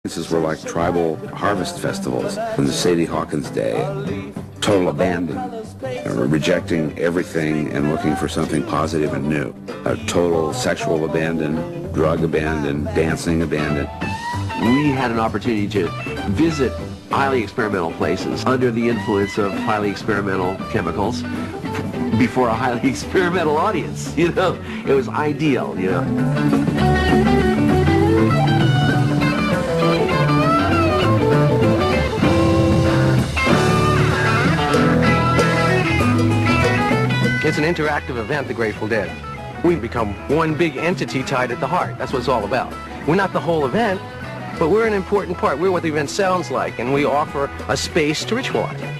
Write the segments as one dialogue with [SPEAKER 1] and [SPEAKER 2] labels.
[SPEAKER 1] Dances were like tribal harvest festivals in the Sadie Hawkins day. Total abandon, rejecting everything and looking for something positive and new. A total sexual abandon, drug abandon, dancing abandon.
[SPEAKER 2] We had an opportunity to visit highly experimental places under the influence of highly experimental chemicals before a highly experimental audience. You know, it was ideal, you know.
[SPEAKER 3] It's an interactive event, the Grateful Dead. We become one big entity tied at the heart. That's what it's all about. We're not the whole event, but we're an important part. We're what the event sounds like, and we offer a space to ritualize.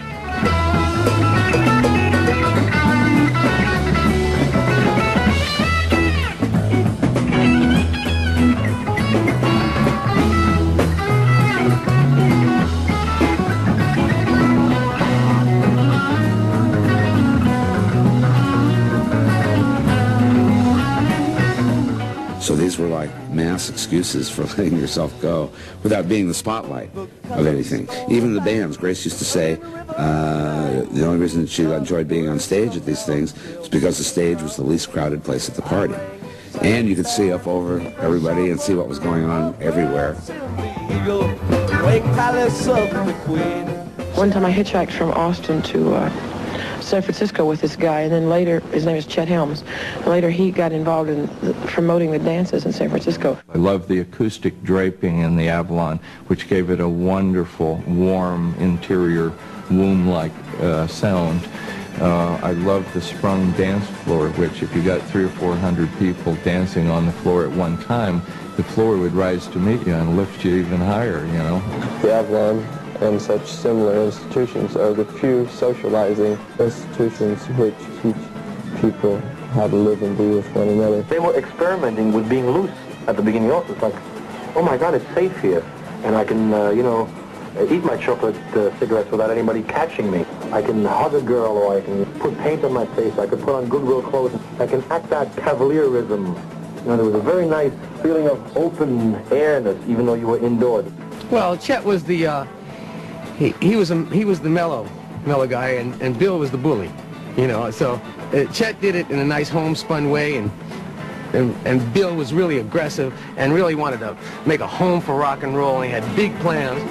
[SPEAKER 1] So these were like mass excuses for letting yourself go without being the spotlight of anything. Even the bands, Grace used to say the only reason she enjoyed being on stage at these things was because the stage was the least crowded place at the party. And you could see up over everybody and see what was going on everywhere.
[SPEAKER 4] One time I hitchhiked from Austin to San Francisco with this guy, and then later, his name is Chet Helms, and later he got involved in promoting the dances in San Francisco.
[SPEAKER 5] I love the acoustic draping in the Avalon, which gave it a wonderful, warm, interior, womb-like sound. I love the sprung dance floor, which if you got 300 or 400 people dancing on the floor at one time, the floor would rise to meet you and lift you even higher, you know.
[SPEAKER 6] The Avalon and such similar institutions are the few socializing institutions which teach people how to live and be with one another.
[SPEAKER 7] They were experimenting with being loose at the beginning also. It's like, oh my God, it's safe here. And I can, you know, eat my chocolate cigarettes without anybody catching me. I can hug a girl, or I can put paint on my face. I can put on Goodwill clothes. I can act out cavalierism. You know, there was a very nice feeling of open airness, even though you were indoors.
[SPEAKER 3] Well, Chet was the he was the mellow guy, and Bill was the bully, you know. So Chet did it in a nice homespun way, and Bill was really aggressive and really wanted to make a home for rock and roll, and he had big plans.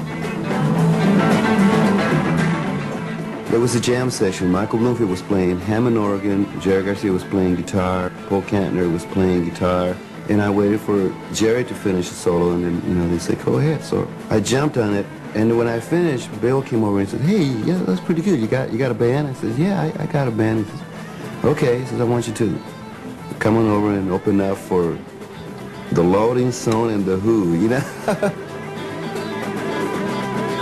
[SPEAKER 8] There was a jam session. Michael Bloomfield was playing Hammond organ, Jerry Garcia was playing guitar, Paul Kantner was playing guitar, and I waited for Jerry to finish the solo, and then, you know, they said, go ahead. So I jumped on it. And when I finished, Bill came over and said, hey, yeah, that's pretty good. You got a band? I said, yeah, I got a band. He says, okay. He says, I want you to come on over and open up for the Loading Zone and the Who, you know?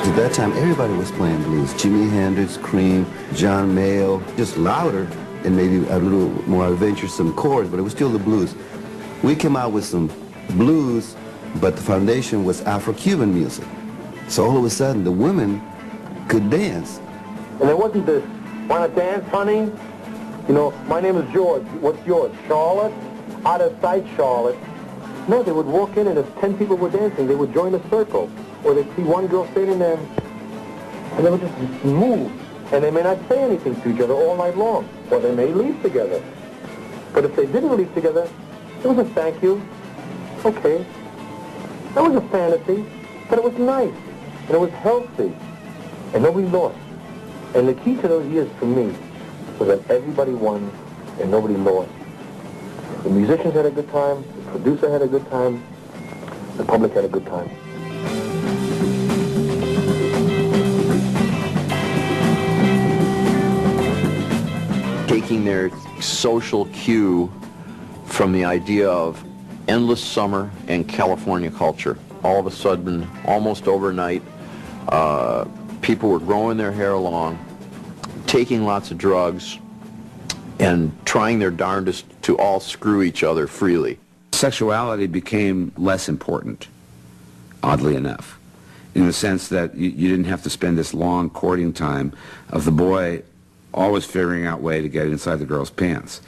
[SPEAKER 8] At that time, everybody was playing blues. Jimi Hendrix, Cream, John Mayall, just louder and maybe a little more adventuresome chords, but it was still the blues. We came out with some blues, but the foundation was Afro-Cuban music. So all of a sudden, the women could dance.
[SPEAKER 7] And there wasn't this, want to dance, honey? You know, my name is George. What's yours? Charlotte? Out of sight, Charlotte. No, they would walk in, and if 10 people were dancing, they would join a circle. Or they'd see one girl standing there, and they would just move. And they may not say anything to each other all night long. Or they may leave together. But if they didn't leave together, it was a thank you. Okay. That was a fantasy, but it was nice. And it was healthy, and nobody lost. And the key to those years for me was that everybody won and nobody lost. The musicians had a good time, the producer had a good time, the public had a good time.
[SPEAKER 2] Taking their social cue from the idea of endless summer and California culture. All of a sudden, almost overnight, people were growing their hair long, taking lots of drugs, and trying their darndest to all screw each other freely.
[SPEAKER 1] Sexuality became less important, oddly enough, in the sense that you didn't have to spend this long courting time of the boy always figuring out a way to get inside the girl's pants.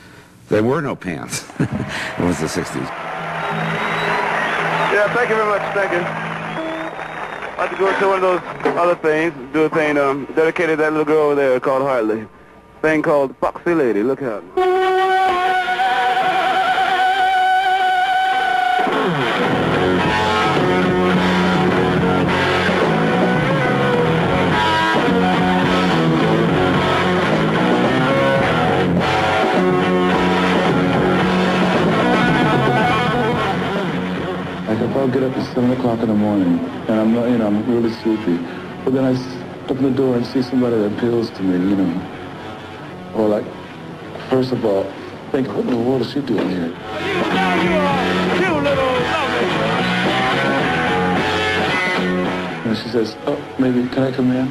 [SPEAKER 1] There were no pants. It was the 60s.
[SPEAKER 7] Yeah, thank you very much. Thank you.
[SPEAKER 9] I had to go to one of those other things, do a thing dedicated to that little girl over there called Hartley. Thing called Foxy Lady. Look out.
[SPEAKER 10] Like if I'll get up at 7 o'clock in the morning and I'm not, I'm really sleepy, but then I open the door and see somebody that appeals to me, or like, first of all, think, what in the world is she doing here? And she says, oh, maybe can I come in?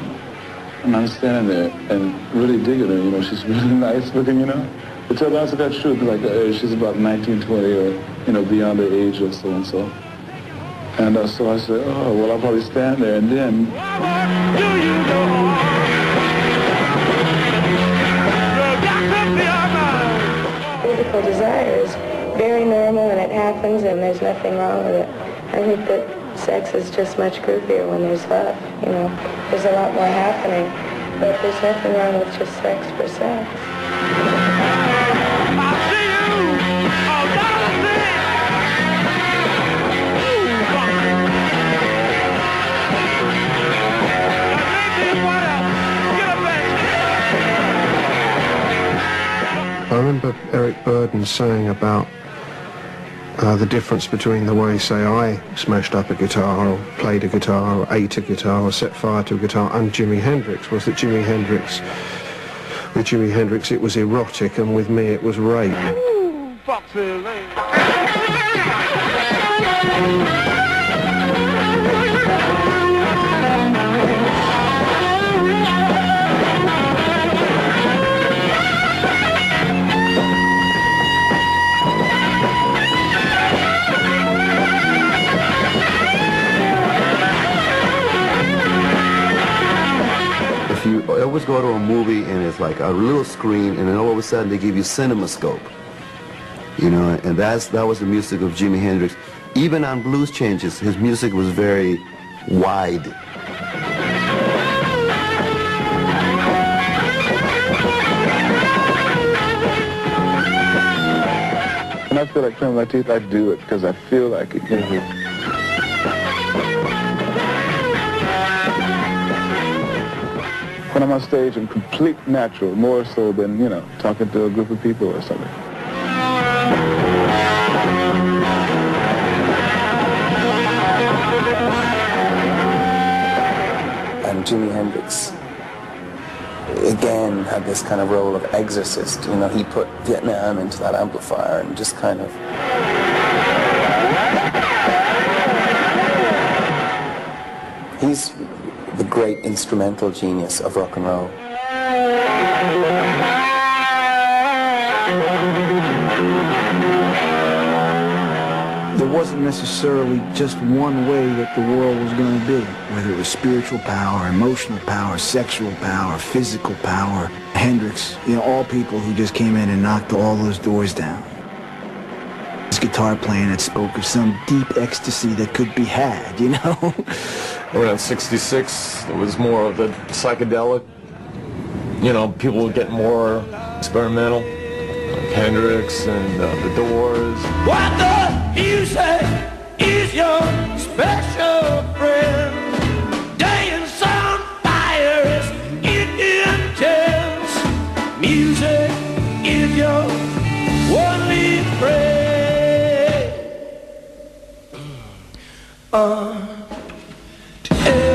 [SPEAKER 10] And I'm standing there and really digging her, she's really nice looking, It turns out that's true, because she's about 19, 20, or, beyond the age of so-and-so. And so I said, oh, well, I'll probably stand there, and then...
[SPEAKER 11] Physical desire is very normal, and it happens, and there's nothing wrong with it. I think that sex is just much groovier when there's love, There's a lot more happening, but there's nothing wrong with just sex for sex.
[SPEAKER 12] I remember Eric Burdon saying about the difference between the way, say, I smashed up a guitar or played a guitar or ate a guitar or set fire to a guitar and Jimi Hendrix was that with Jimi Hendrix it was erotic and with me it was rape.
[SPEAKER 9] Ooh, Foxy Lady.
[SPEAKER 8] You always go to a movie and it's like a little screen and then all of a sudden they give you CinemaScope. And that was the music of Jimi Hendrix. Even on Blues Changes, his music was very wide.
[SPEAKER 10] When I feel like cleaning my teeth, I do it because I feel like it. When I'm on stage, I'm complete natural, more so than, talking to a group of people or something.
[SPEAKER 13] And Jimi Hendrix, again, had this kind of role of exorcist. He put Vietnam into that amplifier and just kind of... He's the great instrumental genius of rock and roll.
[SPEAKER 14] There wasn't necessarily just one way that the world was going to be, whether it was spiritual power, emotional power, sexual power, physical power. Hendrix, all people who just came in and knocked all those doors down. His guitar playing that spoke of some deep ecstasy that could be had,
[SPEAKER 15] Around 66, it was more of the psychedelic. People would get more experimental, like Hendrix and the Doors.
[SPEAKER 16] What the music is your special friend. Dance on fire is intense. Music is your only friend.